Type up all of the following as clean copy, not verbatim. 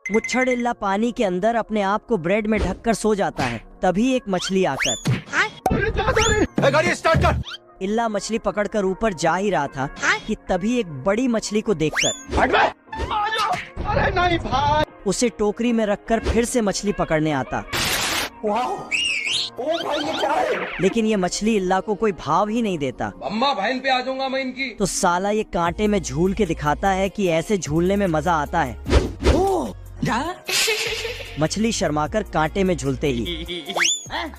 मुच्छड़ इल्ला पानी के अंदर अपने आप को ब्रेड में ढककर सो जाता है। तभी एक मछली आकर गाड़ी स्टार्ट कर। इल्ला मछली पकड़कर ऊपर जा ही रहा था कि तभी एक बड़ी मछली को देखकर अरे नहीं भाई, उसे टोकरी में रखकर फिर से मछली पकड़ने आता। ओ भाई ये क्या है? लेकिन ये मछली इल्ला को कोई भाव ही नहीं देता। अम्मा बहन पे आ जाऊंगा मैं इनकी। तो साला ये कांटे में झूल के दिखाता है कि ऐसे झूलने में मजा आता है। मछली शर्माकर कांटे में झूलते ही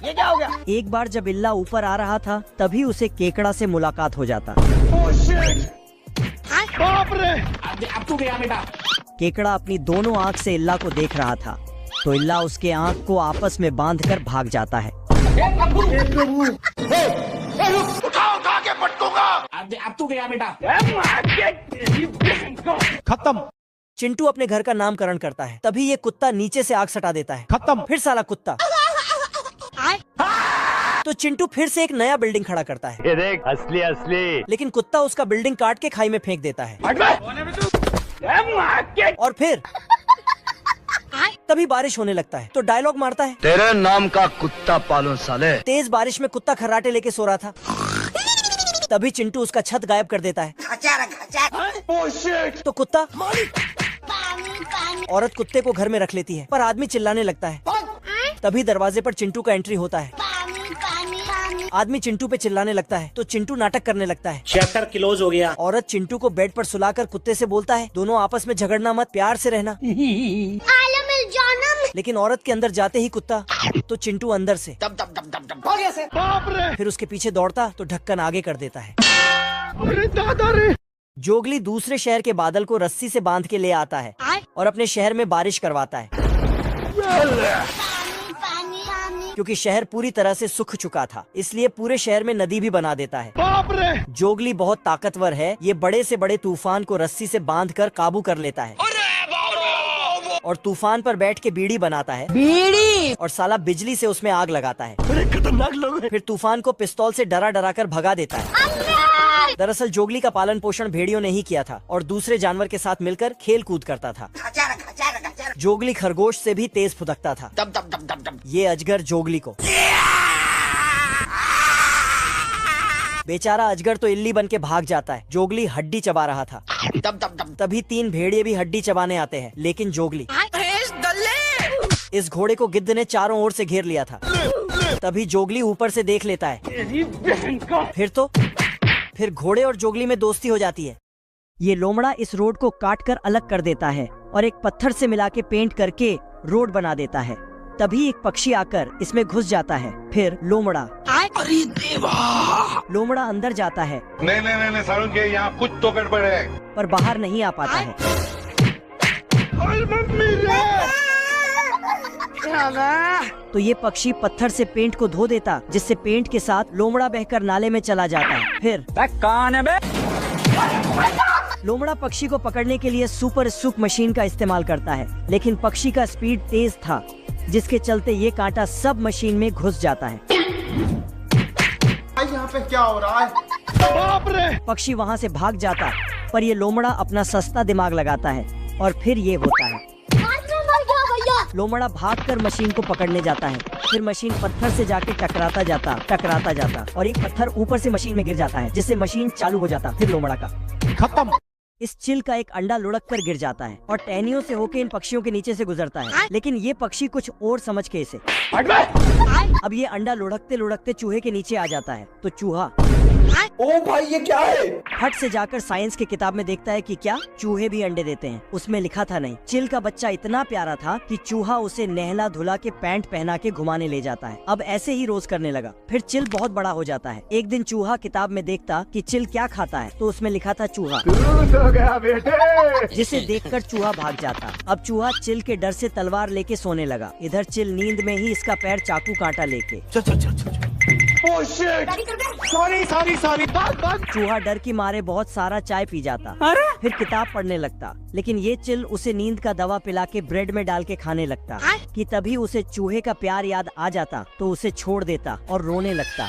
ये क्या हो गया? एक बार जब इल्ला ऊपर आ रहा था तभी उसे केकड़ा से मुलाकात हो जाता। बाप रे, अब तू गया बेटा। केकड़ा अपनी दोनों आँख से इल्ला को देख रहा था तो इल्ला उसके आँख को आपस में बांधकर भाग जाता है। उठा के पटकूंगा। अब तू गया बेटा। खत्म चिंटू अपने घर का नामकरण करता है। तभी ये कुत्ता नीचे से आग सटा देता है। खत्म। फिर साला कुत्ता तो चिंटू फिर से एक नया बिल्डिंग खड़ा करता है। ये देख असली असली। लेकिन कुत्ता उसका बिल्डिंग काट के खाई में फेंक देता है। और फिर तभी बारिश होने लगता है तो डायलॉग मारता है, तेरे नाम का कुत्ता पालूं साले। तेज बारिश में कुत्ता खर्राटे लेके सो रहा था। तभी चिंटू उसका छत गायब कर देता है। तो कुत्ता औरत कुत्ते को घर में रख लेती है पर आदमी चिल्लाने लगता है। तभी दरवाजे पर चिंटू का एंट्री होता है। आदमी चिंटू पे चिल्लाने लगता है तो चिंटू नाटक करने लगता है। चैप्टर क्लोज हो गया। औरत चिंटू को बेड पर सुलाकर कुत्ते से बोलता है, दोनों आपस में झगड़ना मत, प्यार से रहना। लेकिन औरत के अंदर जाते ही कुत्ता तो चिंटू अंदर से बाप रे, फिर उसके पीछे दौड़ता तो ढक्कन आगे कर देता है। अरे दादा रे। जोगली दूसरे शहर के बादल को रस्सी से बांध के ले आता है और अपने शहर में बारिश करवाता है क्योंकि शहर पूरी तरह से सूख चुका था, इसलिए पूरे शहर में नदी भी बना देता है। बाप रे, जोगली बहुत ताकतवर है, ये बड़े से बड़े तूफान को रस्सी से बांधकर काबू कर लेता है और तूफान पर बैठ के बीड़ी बनाता है। बीड़ी और साला बिजली से उसमें आग लगाता है। अरे खतरनाक लोग हैं। फिर तूफान को पिस्तौल से डरा डरा कर भगा देता है। दरअसल जोगली का पालन पोषण भेड़ियों ने ही किया था और दूसरे जानवर के साथ मिलकर खेल कूद करता था। जोगली खरगोश से भी तेज फुदकता था। ये अजगर जोगली को बेचारा अजगर तो इल्ली बन के भाग जाता है। जोगली हड्डी चबा रहा था। तभी 3 भेड़िए भी हड्डी चबाने आते हैं, लेकिन जोगली इस घोड़े को गिद्ध ने चारों ओर से घेर लिया था। तभी जोगली ऊपर से देख लेता है। फिर घोड़े और जोगली में दोस्ती हो जाती है। ये लोमड़ा इस रोड को काटकर अलग कर देता है और एक पत्थर से मिला के पेंट करके रोड बना देता है। तभी एक पक्षी आकर इसमें घुस जाता है। फिर लोमड़ा अरे देवा, लोमड़ा अंदर जाता है नहीं सारुण के यहाँ कुछ तो गड़बड़ है। पर बाहर नहीं आ पाता है। अरे मम्मी रे। तो ये पक्षी पत्थर से पेंट को धो देता, जिससे पेंट के साथ लोमड़ा बहकर नाले में चला जाता है। फिर कौन है बे? लोमड़ा पक्षी को पकड़ने के लिए सुपर स्कूप मशीन का इस्तेमाल करता है, लेकिन पक्षी का स्पीड तेज था, जिसके चलते ये कांटा सब मशीन में घुस जाता है। यहाँ पे क्या हो रहा है? बाप रे। पक्षी वहाँ से भाग जाता, पर ये लोमड़ा अपना सस्ता दिमाग लगाता है और फिर ये होता है। लोमड़ा भागकर मशीन को पकड़ने जाता है। फिर मशीन पत्थर से जाके टकराता जाता और एक पत्थर ऊपर से मशीन में गिर जाता है, जिससे मशीन चालू हो जाता। फिर लोमड़ा का खत्म। इस चिल का एक अंडा लुढ़क कर गिर जाता है और टहनियों से होके इन पक्षियों के नीचे से गुजरता है। लेकिन ये पक्षी कुछ और समझ के इसे अब ये अंडा लुढ़कते लुढ़कते चूहे के नीचे आ जाता है। तो चूहा ओ भाई ये क्या है? हट से जाकर साइंस की किताब में देखता है कि क्या चूहे भी अंडे देते हैं। उसमें लिखा था नहीं। चिल का बच्चा इतना प्यारा था कि चूहा उसे नहला धुला के पैंट पहना के घुमाने ले जाता है। अब ऐसे ही रोज करने लगा। फिर चिल बहुत बड़ा हो जाता है। एक दिन चूहा किताब में देखता कि चिल क्या खाता है, तो उसमें लिखा था चूहा। हो गया बेटे। जिसे देखकर चूहा भाग जाता। अब चूहा चिल के डर से तलवार लेके सोने लगा। इधर चिल नींद में ही इसका पैर चाकू कांटा लेके सॉरी। चूहा डर की मारे बहुत सारा चाय पी जाता। फिर किताब पढ़ने लगता। लेकिन ये चिल उसे नींद का दवा पिला के ब्रेड में डाल के खाने लगता कि तभी उसे चूहे का प्यार याद आ जाता, तो उसे छोड़ देता और रोने लगता।